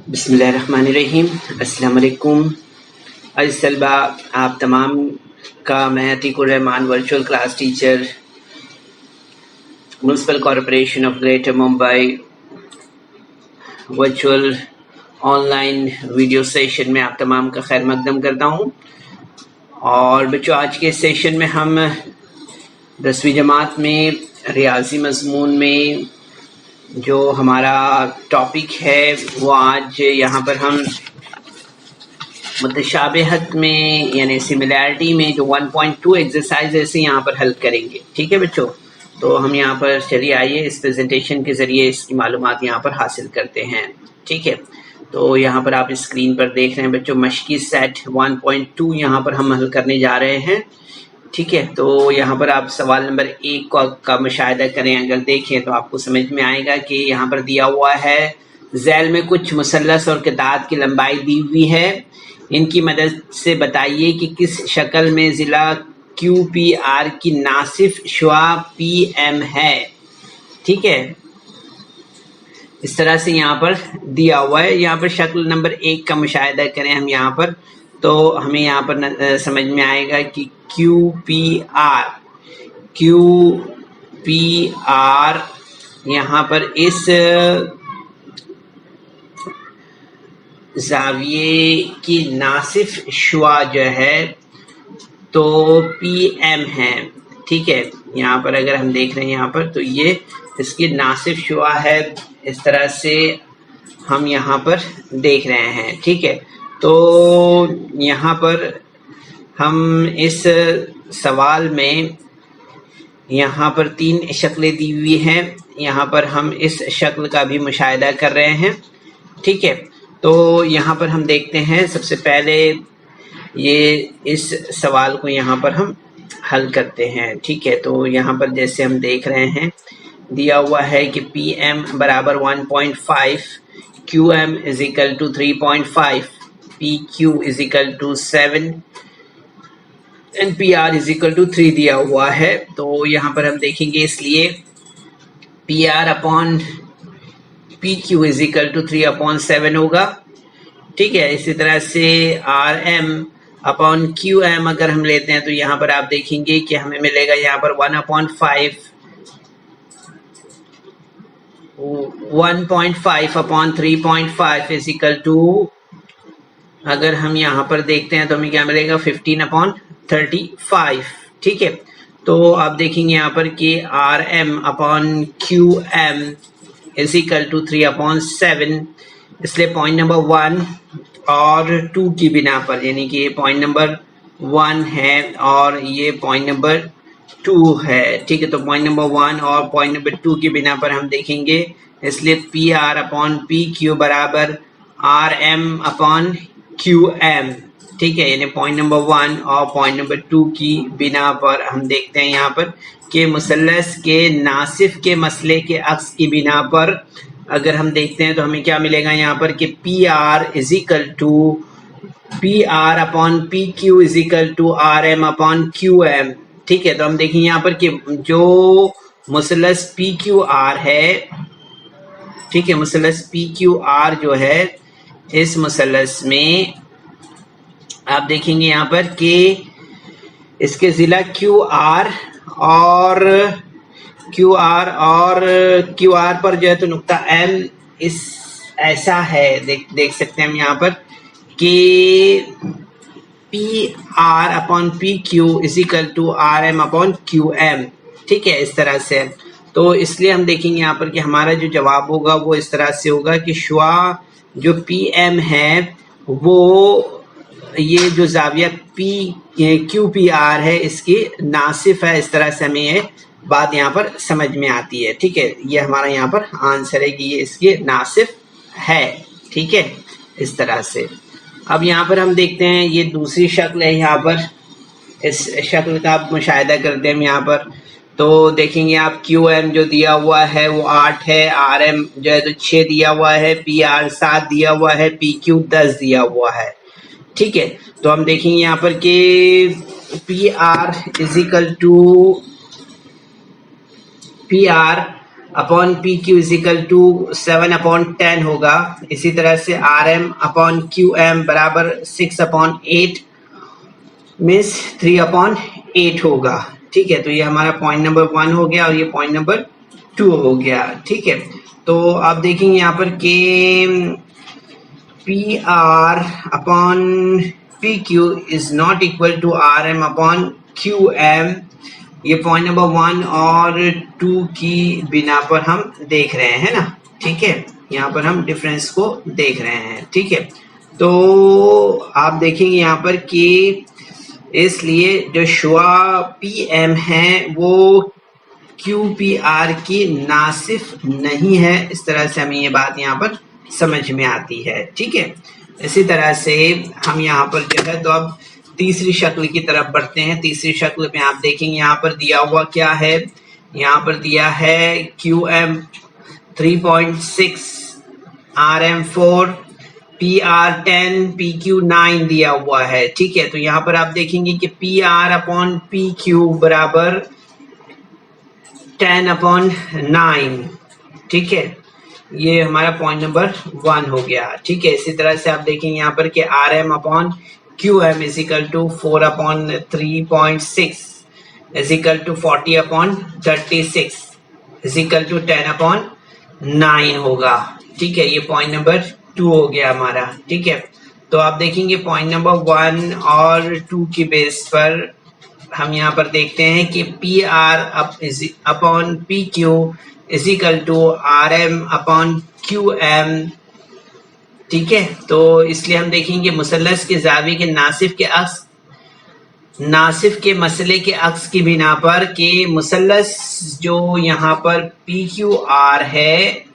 बिस्मिल्लाहिर्रहमानिर्रहीम। अस्सलाम वालेकुम। आज तलबा आप तमाम का मैं Atiqur Rahman virtual class teacher municipal corporation of greater Mumbai virtual online video session में आप तमाम का खैर मकदम करता हूँ। और बच्चों, आज के सेशन में हम 10वीं जमात में रियाजी मज़मून में जो हमारा टॉपिक है वो आज यहाँ पर हम मुतशाबिहत में यानी सिमिलैरिटी में जो 1.2 एक्सरसाइज ऐसे यहाँ पर हल करेंगे। ठीक है बच्चों, तो हम यहाँ पर चलिए आइए इस प्रेजेंटेशन के ज़रिए इसकी मालूमात यहाँ पर हासिल करते हैं। ठीक है, तो यहाँ पर आप स्क्रीन पर देख रहे हैं बच्चों, मशकी सेट 1.2 यहाँ पर हम हल करने जा रहे हैं। ठीक है, तो यहाँ पर आप सवाल नंबर 1 का मुशाहिदा करें। अगर देखें तो आपको समझ में आएगा कि यहाँ पर दिया हुआ है झैल में कुछ मुसल्लस और दाँत की लंबाई दी हुई है। इनकी मदद से बताइए कि किस शक्ल में ज़िला QPR की नासिफ शुआ PM है। ठीक है, इस तरह से यहाँ पर दिया हुआ है। यहाँ पर शक्ल नंबर 1 का मुशाहिदा करें हम यहाँ पर, तो हमें यहाँ पर समझ में आएगा कि QPR यहाँ पर इस ज़ाविये की नासिफ शुआ जो है तो PM है। ठीक है, यहाँ पर अगर हम देख रहे हैं यहाँ पर तो ये इसकी नासिफ शुआ है। इस तरह से हम यहाँ पर देख रहे हैं। ठीक है, तो यहाँ पर हम इस सवाल में यहाँ पर 3 शक्लें दी हुई हैं। यहाँ पर हम इस शक्ल का भी मुशाहिदा कर रहे हैं। ठीक है, तो यहाँ पर हम देखते हैं सबसे पहले ये इस सवाल को यहाँ पर हम हल करते हैं। ठीक है, तो यहाँ पर जैसे हम देख रहे हैं दिया हुआ है कि PM बराबर 1.5, QM is equal to 3.5, PQ is equal to 7 and PR is equal to 3 दिया हुआ है। तो यहाँ पर हम देखेंगे, इसलिए PR upon PQ is equal to 3/7 होगा। ठीक है, इसी तरह से RM अपॉन QM अगर हम लेते हैं तो यहाँ पर आप देखेंगे कि हमें मिलेगा यहाँ पर 1.5 अपॉन 3.5 इज इक्वल टू, अगर हम यहाँ पर देखते हैं तो हमें क्या मिलेगा 15/35। ठीक है, तो आप देखेंगे यहाँ पर कि RM upon QM is equal to 3/7, इसलिए पॉइंट नंबर 1 और 2 की बिना पर, यानी कि ये पॉइंट नंबर 1 है और ये पॉइंट नंबर 2 है। ठीक है, तो पॉइंट नंबर 1 और पॉइंट नंबर 2 की बिना पर हम देखेंगे, इसलिए PR अपॉन PQ बराबर RM अपॉन QM। ठीक है, यानी पॉइंट नंबर 1 और पॉइंट नंबर 2 की बिना पर हम देखते हैं यहाँ पर कि मुसल्लस के नासिफ के मसले के अक्स की बिना पर अगर हम देखते हैं तो हमें क्या मिलेगा यहाँ पर कि PR is equal to PR upon PQ is equal to RM upon QM। ठीक है, तो हम देखेंगे यहाँ पर कि जो मुसल्लस PQR है, ठीक है, मुसल्लस PQR जो है, इस मुसल्लस में आप देखेंगे यहाँ पर कि इसके ज़िला QR और QR पर जो है तो नुक्ता M इस ऐसा है, देख सकते हैं हम यहाँ पर कि PR upon PQ is equal to RM upon QM। ठीक है, इस तरह से, तो इसलिए हम देखेंगे यहाँ पर कि हमारा जो जवाब होगा वो इस तरह से होगा कि शुआ जो PM है वो ये जो ज़ाविया QPR है इसकी नासिफ है। इस तरह से हमें ये बात यहाँ पर समझ में आती है। ठीक है, ये हमारा यहाँ पर आंसर है कि ये इसकी नासिफ है। ठीक है, इस तरह से। अब यहाँ पर हम देखते हैं ये दूसरी शक्ल है। यहाँ पर इस शक्ल का आप मुशाहिदा करते हैं यहाँ पर, तो देखेंगे आप QM जो दिया हुआ है वो 8 है, RM जो है तो 6 दिया हुआ है, PR 7 दिया हुआ है, PQ 10 दिया हुआ है। ठीक है, तो हम देखेंगे यहाँ पर कि PR is equal to PR upon P Q is equal to 7/10 होगा। इसी तरह से R M upon Q M बराबर 6/8 मीन्स 3/8 होगा। ठीक है, तो ये हमारा पॉइंट नंबर 1 हो गया और ये पॉइंट नंबर 2 हो गया। ठीक है, तो आप देखेंगे यहाँ पर के P R upon P Q is not equal to R M upon Q M. ये पॉइंट नंबर 1 और 2 की बिना पर हम देख रहे हैं ना। ठीक है, यहाँ पर हम डिफरेंस को देख रहे हैं। ठीक है, तो आप देखेंगे यहाँ पर कि इसलिए जो शुआ पी एम है वो क्यू पी आर की नासिफ नहीं है। इस तरह से हमें ये बात यहाँ पर समझ में आती है। ठीक है, इसी तरह से हम यहाँ पर जो है तो अब तीसरी शक्ल की तरफ बढ़ते हैं। तीसरी शक्ल में आप देखेंगे यहाँ पर दिया हुआ क्या है, यहाँ पर दिया है Q M 3.6, R M 4, P R 10, P Q 9 दिया हुआ है। ठीक है, तो यहाँ पर आप देखेंगे कि P R upon P Q बराबर 10/9। ठीक है, ये हमारा पॉइंट नंबर 1 हो गया। ठीक है, इसी तरह से आप देखेंगे यहाँ पर कि R M upon Q M is equal to 4/3.6 is equal to 40/36 is equal to 10/9 होगा। ठीक है, ये पॉइंट नंबर 2 हो गया हमारा। ठीक है, तो आप देखेंगे पॉइंट नंबर 1 और 2 की बेस पर हम यहाँ पर देखते हैं कि P R upon P Q is equal to R M upon Q M. ठीक है, तो इसलिए हम देखेंगे मुसल्लस के जाविये के नासिफ के मसले के अक्स की बिना पर कि मुसल्लस जो यहाँ पर पी क्यू आर है।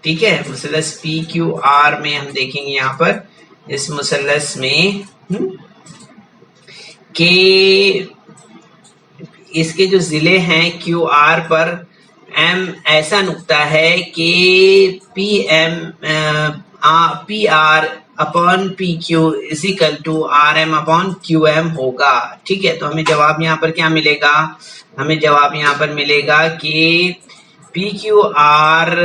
ठीक है, मुसल्लस पी क्यू आर में हम देखेंगे यहाँ पर इस मुसल्लस में कि इसके जो जिले हैं क्यू आर पर एम ऐसा नुक्ता है कि P R upon P Q is equal to R M upon Q M होगा। ठीक है, तो हमें जवाब यहाँ पर क्या मिलेगा, हमें जवाब यहाँ पर मिलेगा कि पी क्यू आर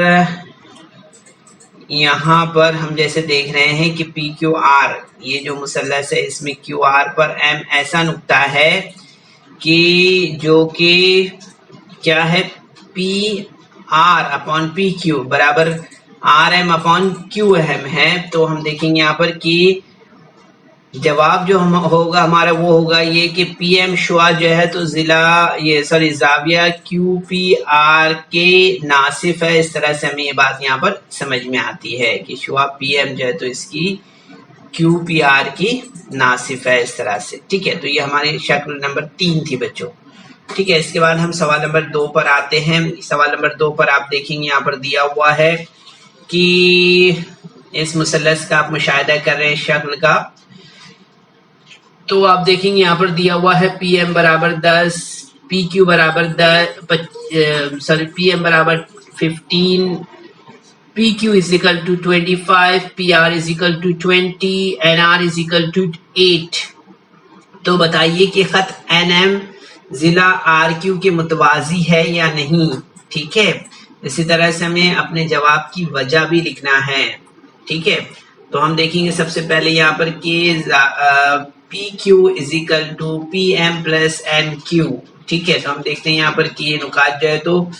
यहाँ पर हम जैसे देख रहे हैं कि पी क्यू आर ये जो मुसल्लस है इसमें क्यू आर पर एम ऐसा नुक्ता है कि जो कि क्या है P R upon P Q बराबर R M upon Q M है। तो हम देखेंगे यहाँ पर कि जवाब जो हम होगा हमारा वो होगा ये कि पी एम शुआ जो है तो जाविया क्यू पी आर के नासिफ है। इस तरह से हमें ये बात यहाँ पर समझ में आती है कि शुआ पी एम जो है तो इसकी क्यू पी आर की नासिफ है इस तरह से। ठीक है, तो ये हमारी शक्ल नंबर 3 थी बच्चों। ठीक है, इसके बाद हम सवाल नंबर 2 पर आते हैं। सवाल नंबर 2 पर आप देखेंगे यहाँ पर दिया हुआ है कि इस मुसल्लस का आप मुशाहिदा कर रहे हैं शक्ल का। तो आप देखेंगे यहाँ पर दिया हुआ है पी एम बराबर 10, पी क्यू बराबर पी एम बराबर 15, P Q is equal to 25, P R is equal to 20 N R is equal to 8। तो बताइए कि खत एन एम जिला आर क्यू के मुतवाजी है या नहीं। ठीक है, इसी तरह से हमें अपने जवाब की वजह भी लिखना है। ठीक है, तो हम देखेंगे सबसे पहले यहाँ पर कि P Q is equal to P M plus M Q. ठीक है, तो हम देखते हैं यहाँ पर कि ये नुकात जो है तो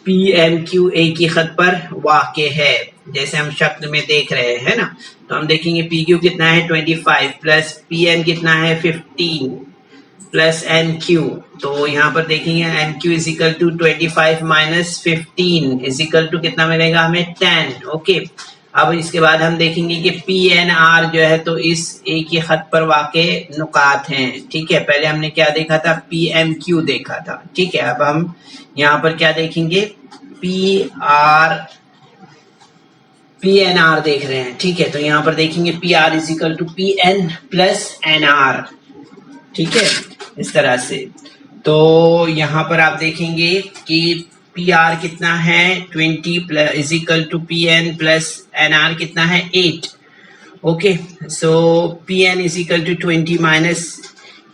पी एम क्यू एक ही खत पर वाक़े है जैसे हम शक्ल में देख रहे हैं ना। तो हम देखेंगे पी क्यू कितना है 25 प्लस पी एम कितना है 15 प्लस एन क्यू। तो यहाँ पर देखेंगे N Q is equal to 25 minus 15 is equal to कितना मिलेगा हमें 10। ओके, अब इसके बाद हम देखेंगे कि पी एन आर जो है तो इस एक ही खत पर वाक़े नुकात हैं। ठीक है, पहले हमने क्या देखा था पी एम क्यू देखा था। ठीक है, अब हम यहाँ पर क्या देखेंगे पी एन आर देख रहे हैं। ठीक है, तो यहाँ पर देखेंगे P R is equal to P N plus N R. ठीक है, इस तरह से। तो यहाँ पर आप देखेंगे कि पी आर कितना है 20 plus is equal to P N plus N R कितना है 8। Okay, so P N is equal to 20 minus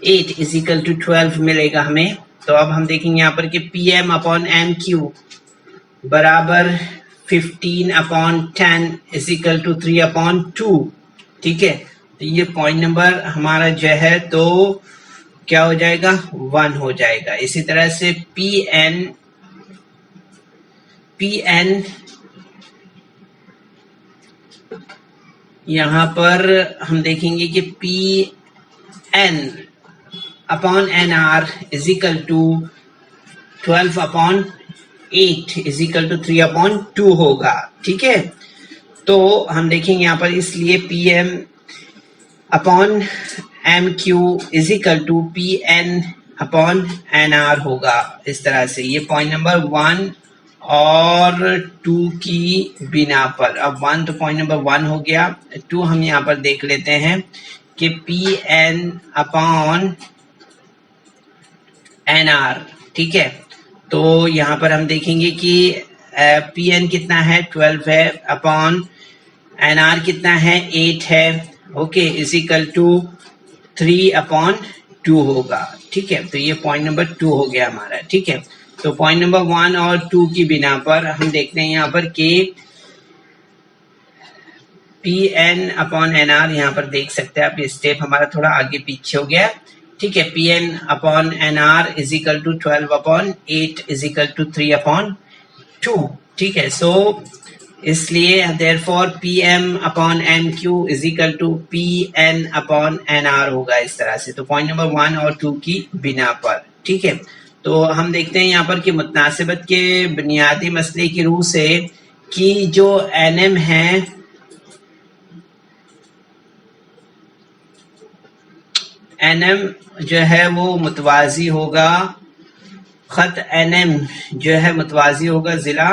8 is equal to 12 मिलेगा हमें। तो अब हम देखेंगे यहाँ पर कि P M upon M Q برابر 15/10 is equal to 3/2. ٹھیک ہے، تو یہ پوائنٹ نمبر ہمارا جو ہے تو کیا ہو جائے گا 1 ہو جائے گا. اسی طرح سے پی این یہاں پر ہم دیکھیں گے کہ P N upon N R is equal to 12/8 is equal to 3/2 ہوگا. ٹھیک ہے، تو ہم دیکھیں گے یہاں پر اس لیے P M upon M Q is equal to P N upon N R ہوگا. اس طرح سے یہ پوائنٹ نمبر 1 اور 2 کی بنا پر. اب 1 تو پوائنٹ نمبر 1 ہو گیا. 2 ہم یہاں پر دیکھ لیتے ہیں کہ P N upon N are. ٹھیک ہے، تو یہاں پر ہم دیکھیں گے کہ پی این کتنا ہے 12 ہے، اپون این آر کتنا ہے 8 ہے. اوکے، از اکل ٹو 3/2 ہوگا. ٹھیک ہے، تو یہ پوائنٹ نمبر 2 ہو گیا ہمارا. ٹھیک ہے، تو پوائنٹ نمبر 1 اور 2 کی بنا پر ہم دیکھتے ہیں یہاں پر کہ P N upon N are یہاں پر دیکھ سکتے ہیں آپ، یہ اسٹیپ ہمارا تھوڑا آگے پیچھے ہو گیا. ٹھیک ہے، P N upon N R is equal to 12/8 is equal to 3/2. ٹھیک ہے، سو اس لیے therefore P M upon M Q is equal to P N upon N R ہوگا. اس طرح سے تو پوائنٹ نمبر 1 اور 2 کی بنا پر. ٹھیک ہے، تو ہم دیکھتے ہیں یہاں پر کہ متناسبت کے بنیادی مسئلے کی روح سے کہ جو این ایم ہے این ایم جو ہے وہ متوازی ہوگا، خط این ایم جو ہے متوازی ہوگا ضلع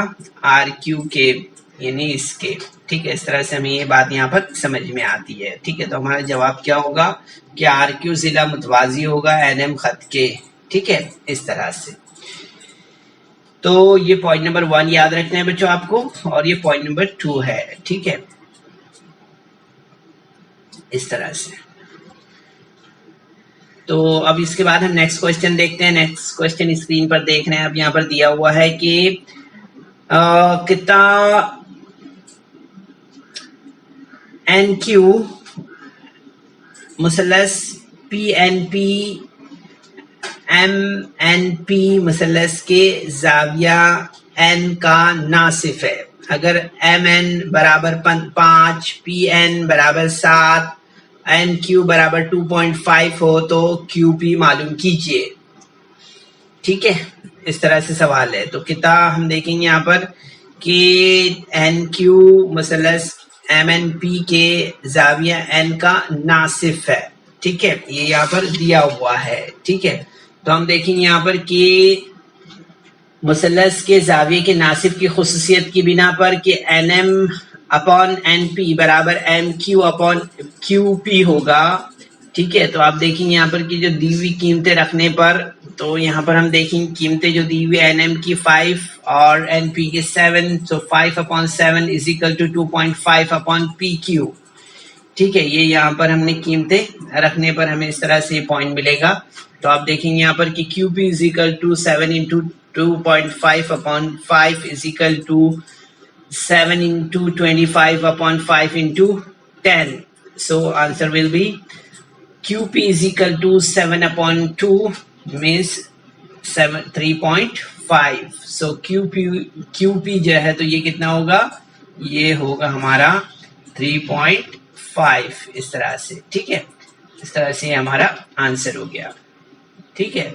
آر کیو کے، یعنی اس کے. ٹھیک ہے، اس طرح سے ہمیں یہ بات یہاں پر سمجھ میں آتی ہے. ٹھیک ہے، تو ہمارا جواب کیا ہوگا کہ آر کیو ضلع متوازی ہوگا این ایم خط کے. ٹھیک ہے، اس طرح سے. تو یہ پوائنٹ نمبر 1 یاد رکھنا ہے بچوں آپ کو، اور یہ پوائنٹ نمبر 2 ہے. ٹھیک ہے، اس طرح سے. تو اب اس کے بعد ہم نیکسٹ کوشچن دیکھتے ہیں. نیکسٹ کوشچن اسکرین پر دیکھ رہے ہیں اب یہاں پر دیا ہوا ہے کہ کتنا این کیو مثلث P N P M N P مثلث کے زاویہ این کا ناصف ہے. اگر ایم این برابر 5، پی این برابر 7، این کیو برابر 2.5 ہو تو کیو پی معلوم کیجئے. ٹھیک ہے، اس طرح سے سوال ہے. تو کتنا ہم دیکھیں گے یہاں پر کہ این کیو مثلث ایم این پی کے زاویہ این کا ناصف ہے. ٹھیک ہے، یہ یہاں پر دیا ہوا ہے. ٹھیک ہے، تو ہم دیکھیں گے یہاں پر کہ مثلث کے زاویے کے ناصف کی خصوصیت کی بنا پر کہ N M upon N P برابر ایم کیو اپون کیو پی ہوگا. ٹھیک ہے، تو آپ دیکھیں یہاں پر کہ جو دی ہوئی قیمتیں رکھنے پر، تو یہاں پر ہم دیکھیں قیمتیں جو دی ہوئی این ایم کی 5 اور این پی کی 7، تو 5/7 از اکل ٹو 2.5/PQ. ٹھیک ہے، یہ یہاں پر ہم نے قیمتیں رکھنے پر ہمیں اس طرح سے یہ پوائنٹ ملے گا. تو آپ دیکھیں گے یہاں پر کہ کیو P is equal to 7 into 2.5/5 is equal to 7 into 25/5 into 10. So answer will be QP is equal to 7/2 means 3.5. So QP جو ہے تو یہ کتنا ہوگا، یہ ہوگا ہمارا 3.5 اس طرح سے. ٹھیک ہے، اس طرح سے ہمارا آنسر ہو گیا. ٹھیک ہے،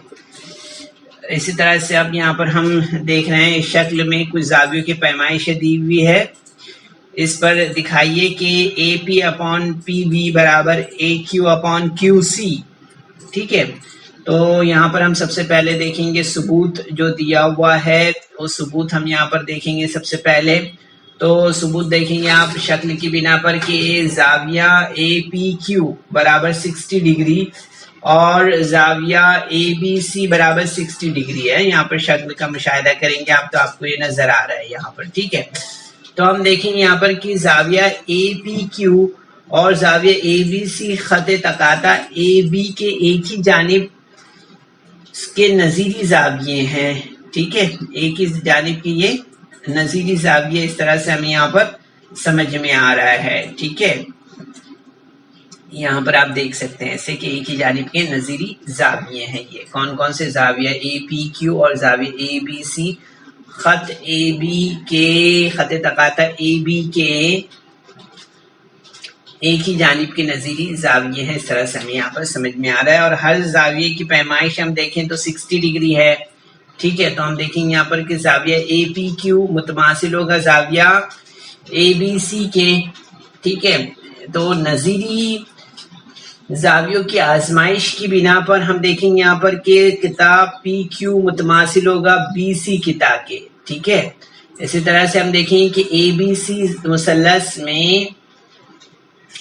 اسی طرح سے اب یہاں پر ہم دیکھ رہے ہیں اس شکل میں کچھ زاویوں کی پیمائشیں دی ہوئی ہے. اس پر دکھائیے کہ اے پی اپون پی بی برابر اے کیو اپون کیو سی. ٹھیک ہے، تو یہاں پر ہم سب سے پہلے دیکھیں گے ثبوت جو دیا ہوا ہے، وہ ثبوت ہم یہاں پر دیکھیں گے. سب سے پہلے تو ثبوت دیکھیں گے آپ شکل کی بنا پر کہ زاویہ اے پی کیو برابر 60 ڈگری اور زاویہ اے بی سی برابر 60 ڈگری ہے. یہاں پر شکل کا مشاہدہ کریں گے آپ تو آپ کو یہ نظر آ رہا ہے یہاں پر. ٹھیک ہے، تو ہم دیکھیں گے یہاں پر کہ زاویہ اے پی کیو اور زاویہ اے بی سی خط تقاطع اے بی کے ایک ہی جانب کے نظیری زاویے ہیں. ٹھیک ہے، ایک ہی جانب کی یہ नजीरी जाविये इस तरह से हमें यहाँ पर समझ में आ रहा है। ठीक है, यहाँ पर आप देख सकते हैं ऐसे कि एक ही जानिब के नजीरी जाविये हैं। ये कौन कौन से जाविया, ए पी क्यू और जाविया ए बी सी, खत ए बी के, खत तकाता ए बी के एक ही जानिब के नजीरी जाविये हैं। इस तरह से हमें यहाँ पर समझ में आ रहा है। और हर जाविये की पैमाइश हम देखें तो 60 डिग्री है। ठीक है, तो हम देखेंगे यहाँ पर कि जाविया ए पी क्यू मुतमासिल होगा जाविया ए बी सी के। ठीक है, तो नजीरी जावियों की आजमाइश की बिना पर हम देखेंगे यहाँ पर कि किताब पी क्यू मुतमासिल होगा बी सी किताब के। ठीक है, इसी तरह से हम देखेंगे कि ए बी सी मुसल्लस में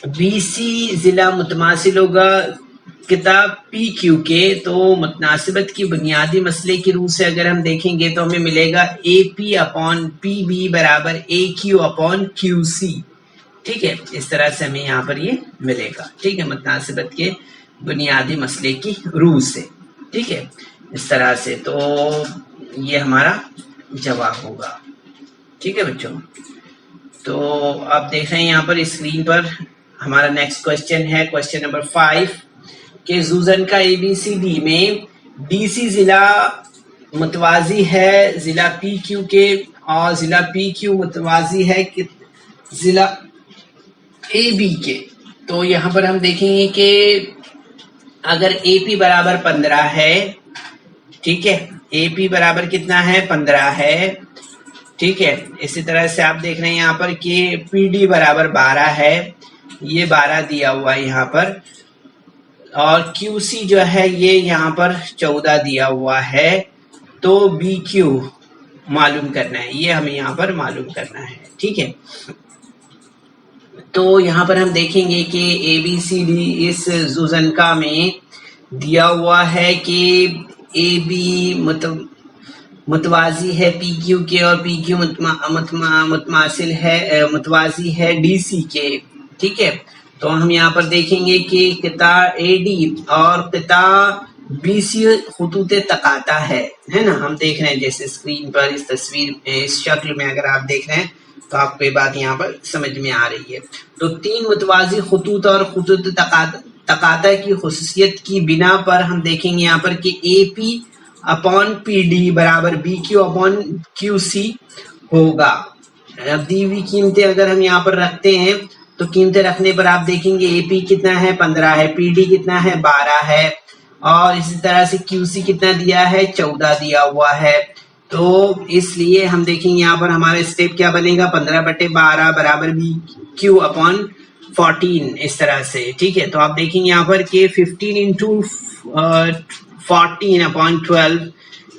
बी सी जिला मुतमासिल होगा किताब पी क्यू के। तो मुतनासिबत की बुनियादी मसले की रूह से अगर हम देखेंगे तो हमें मिलेगा A P upon P B बराबर A Q upon Q C. ठीक है, इस तरह से हमें यहाँ पर ये मिलेगा। ठीक है, मुतनासिबत के बुनियादी मसले की रूह से। ठीक है, इस तरह से तो ये हमारा जवाब होगा। ठीक है बच्चों, तो आप देख रहे हैं यहाँ पर स्क्रीन पर हमारा नेक्स्ट क्वेश्चन है, क्वेश्चन नंबर 5 के जुजन का ABCD में DC जिला मुतवाजी है जिला PQ के और जिला PQ मुतवाजी है जिला AB के। तो यहाँ पर हम देखेंगे कि अगर AP बराबर 15 है, ठीक है, AP बराबर कितना है 15 है। ठीक है, इसी तरह से आप देख रहे हैं यहाँ पर कि PD बराबर 12 है, ये 12 दिया हुआ है यहाँ पर, और QC जो है ये यहाँ पर 14 दिया हुआ है। तो BQ मालूम करना है, ये हमें यहाँ पर मालूम करना है। ठीक है, तो यहाँ पर हम देखेंगे कि ABCD इस जुजनका में दिया हुआ है कि AB मुतवाजी है PQ के और PQ मुतमासिल है मुतवाजी है DC के। ठीक है, तो हम यहाँ पर देखेंगे कि किता AD और किता BC खुतूत तकाता है ना। हम देख रहे हैं जैसे स्क्रीन पर इस तस्वीर में इस शक्ल में अगर आप देख रहे हैं तो आपको ये बात यहाँ पर समझ में आ रही है। तो तीन मुतवाजी खुतूत और खुतूत तकाता की खुसूसियत की बिना पर हम देखेंगे यहाँ पर कि AP अपॉन PD बराबर BQ अपॉन QC होगा। अब दी हुई कीमतें अगर हम यहाँ पर रखते हैं तो कीमतें रखने पर आप देखेंगे AP कितना है 15 है, PD कितना है 12 है, और इसी तरह से QC कितना दिया है 14 दिया हुआ है। तो इसलिए हम देखेंगे यहाँ पर हमारा स्टेप क्या बनेगा 15/12 बराबर BQ अपॉन 14 इस तरह से। ठीक है, तो आप देखेंगे यहाँ पर कि 15 into 14 upon 12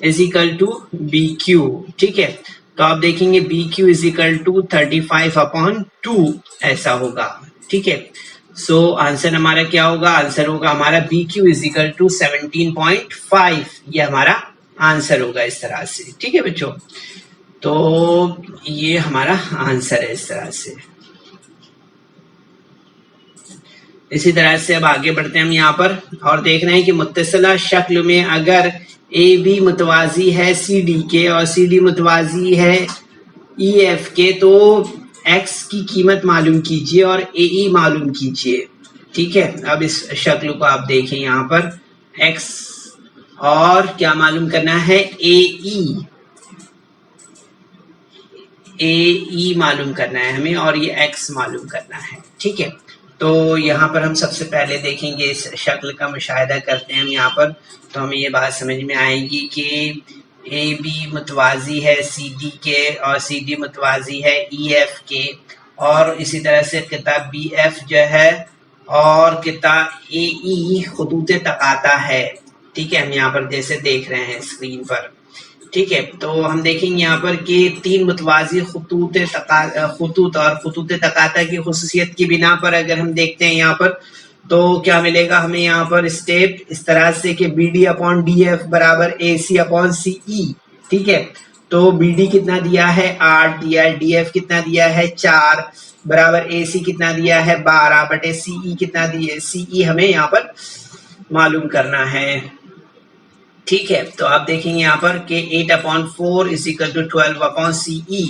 is equal to BQ। ठीक है, तो आप देखेंगे BQ is equal to 35 upon 2 ऐसा होगा। ठीक है, सो आंसर हमारा क्या होगा, आंसर होगा हमारा BQ इज इक्वल टू 17.5, ये हमारा आंसर होगा इस तरह से। ठीक है बच्चों, तो ये हमारा आंसर है इस तरह से। इसी तरह से अब आगे बढ़ते हैं हम यहाँ पर और देख रहे हैं कि मुत्तसिला शक्ल में अगर AB मुतवाजी है CD के और CD मुतवाजी है EF के, तो X की कीमत मालूम कीजिए और AE मालूम कीजिए। ठीक है, अब इस शक्ल को आप देखें यहाँ पर X और क्या मालूम करना है AE मालूम करना है हमें, और ये X मालूम करना है। ठीक है, तो यहाँ पर हम सबसे पहले देखेंगे इस शक्ल का मुशाहिदा करते हैं हम यहाँ पर, तो हमें ये बात समझ में आएगी कि AB मुतवाजी है CD के और CD मुतवाजी है EF के, और इसी तरह से किताब BF जो है और किताब AE खुतूत तकाता है। ठीक है, हम यहाँ पर जैसे देख रहे हैं स्क्रीन पर। ठीक है, तो हम देखेंगे यहाँ पर कि तीन मुतवाजी खुतूत और खुतूत तकाता की खुसूसियत की बिना पर अगर हम देखते हैं यहाँ पर तो क्या मिलेगा हमें यहाँ पर स्टेप इस तरह से कि BD अपॉन DF बराबर AC अपॉन CE। ठीक है, तो BD कितना दिया है 8 दिया है, DF कितना दिया है 4 बराबर AC कितना दिया है 12/CE कितना दिया है, CE हमें यहाँ पर मालूम करना है। ٹھیک ہے. تو آپ دیکھیں گے یہاں پر کہ 8/4 is equal to 12/CE.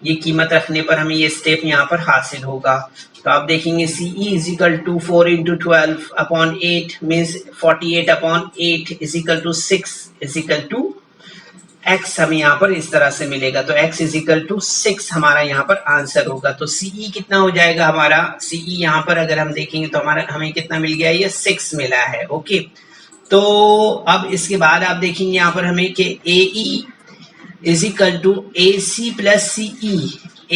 یہ قیمت رکھنے پر ہمیں یہ اسٹیپ یہاں پر حاصل ہوگا. تو آپ دیکھیں گے CE is equal to 4 into 12/8 means 48/8 is equal to 6 is equal to x. ہمیں یہاں پر اس طرح سے ملے گا. تو x is equal to 6 ہمارا یہاں پر آنسر ہوگا. تو CE کتنا ہو جائے گا ہمارا؟ CE یہاں پر اگر ہم دیکھیں گے تو ہمیں کتنا مل گیا؟ یہ 6 ملا ہے. اوکے. تو اب اس کے بعد آپ دیکھیں گے یہاں پر ہمیں کہ AE is equal to AC plus CE.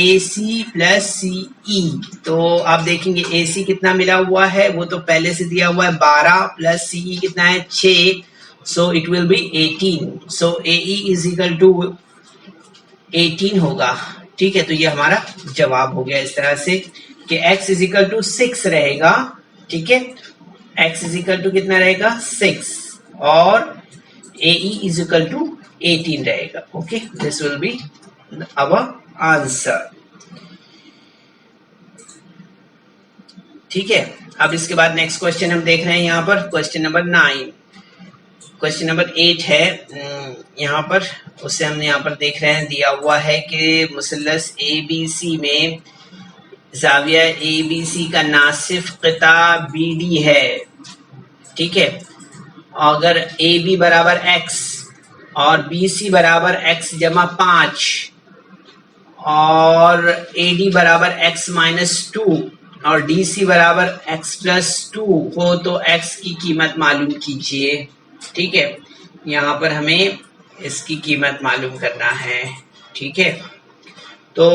AC plus CE. تو آپ دیکھیں گے AC کتنا ملا ہوا ہے؟ وہ تو پہلے سے دیا ہوا ہے 12 plus CE کتنا ہے؟ 6. So it will be 18. So AE is equal to 18 ہوگا. ٹھیک ہے. تو یہ ہمارا جواب ہو گیا اس طرح سے کہ x is equal to 6 رہے گا. ٹھیک ہے. x is equal to کتنا رہے گا؟ 6 اور AE is equal to 18 رہے گا. Okay. This will be our answer. ٹھیک ہے. اب اس کے بعد نیکسٹ کوشچن ہم دیکھ رہے ہیں یہاں پر کوشچن نمبر 9. کوشچن نمبر 8 ہے یہاں پر. اس سے ہم نے یہاں پر دیکھ رہے ہیں دیا ہوا ہے کہ مثلث ABC میں زاویہ ABC کا ناصف قطع BD ہے. ٹھیک ہے. اگر AB برابر x اور BC برابر x جمع 5 اور AD برابر x minus 2 اور DC برابر x plus 2 ہو تو x کی قیمت معلوم کیجئے. ٹھیک ہے. یہاں پر ہمیں اس کی قیمت معلوم کرنا ہے. ٹھیک ہے. تو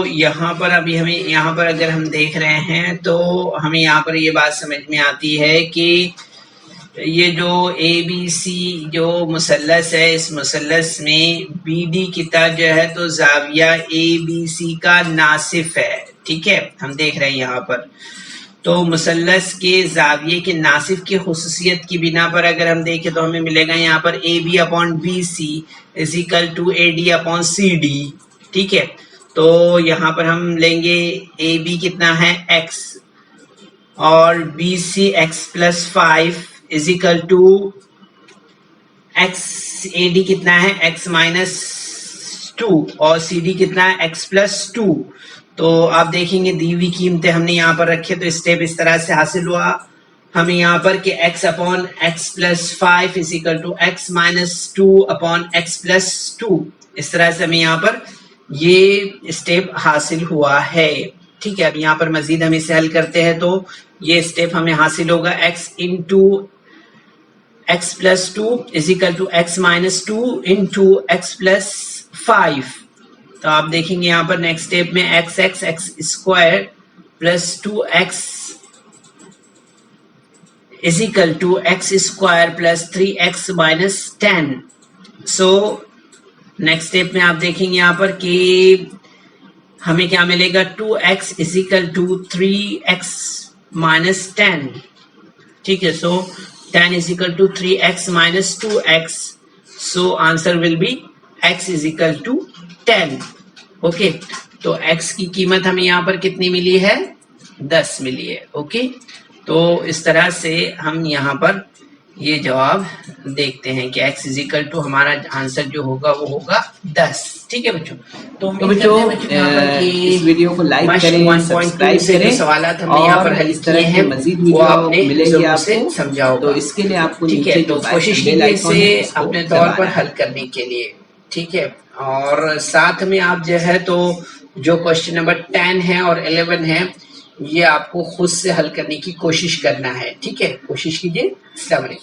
یہاں پر ابھی ہمیں یہاں پر اگر ہم دیکھ رہے ہیں تو ہمیں یہاں پر یہ بات سمجھ میں آتی ہے کہ یہ جو ABC جو مثلث ہے اس مثلث میں BD قطع جو ہے تو زاویہ ABC کا ناصف ہے. ٹھیک ہے. ہم دیکھ رہے ہیں یہاں پر تو مثلث کے زاویے کے ناصف کی خصوصیت کی بنا پر اگر ہم دیکھیں تو ہمیں ملے گا یہاں پر AB/BC is equal to AD/CD. ٹھیک ہے. تو یہاں پر ہم لیں گے AB کتنا ہے؟ x اور BC x plus 5 is equal to x. AD کتنا ہے؟ x minus 2 اور CD کتنا ہے؟ x plus 2. تو آپ دیکھیں گے دی ہوئی قیمتیں ہم نے یہاں پر رکھے تو اسٹیپ اس طرح سے حاصل ہوا ہمیں یہاں پر کہ x/x plus 5 is equal to x minus 2/x plus 2. اس طرح سے ہمیں یہاں پر یہ اسٹیپ حاصل ہوا ہے. ٹھیک ہے. اب یہاں پر مزید ہم اسے حل کرتے ہیں تو یہ اسٹیپ ہمیں حاصل ہوگا x into x plus 2 is equal to x minus 2 into x plus 5. تو آپ دیکھیں گے یہاں پر نیکسٹ اسٹیپ میں x square plus 2x is equal to x square plus 3x minus 10. So next step میں آپ دیکھیں گے یہاں پر کہ ہمیں کیا ملے گا؟ 2x is equal to 3x minus 10. ٹھیک ہے. سو 10 is equal to 3x minus 2x. So answer will be x is equal to 10. Okay. تو x کی قیمت ہمیں یہاں پر کتنی ملی ہے؟ 10 ملی ہے. اوکے. تو اس طرح سے ہم یہاں پر یہ جواب دیکھتے ہیں کہ x is equal to ہمارا آنسر جو ہوگا وہ ہوگا 10. ٹھیک ہے بچوں. تو بچوں اس ویڈیو کو لائک کریں، سبسکرائب کریں سوالات ہم نے یہاں پر حل اس طرح کیے کی ہیں مزید وہ ویڈیو آپ نے ملے گی آپ سے کو. سمجھا ہوگا. تو اس کے لیے آپ کو ٹھیک ہے. نیچے تو جو کوشش بیل کیجیے آئیکن ہے اسے اس کو اپنے طور پر دبانا ہے. حل کرنے کے لیے. ٹھیک ہے. اور ساتھ میں آپ جو ہے تو جو کوشچن نمبر 10 ہے اور 11 ہے یہ آپ کو خود سے حل کرنے کی کوشش کرنا ہے. ٹھیک ہے. کوشش کیجیے. السلام علیکم.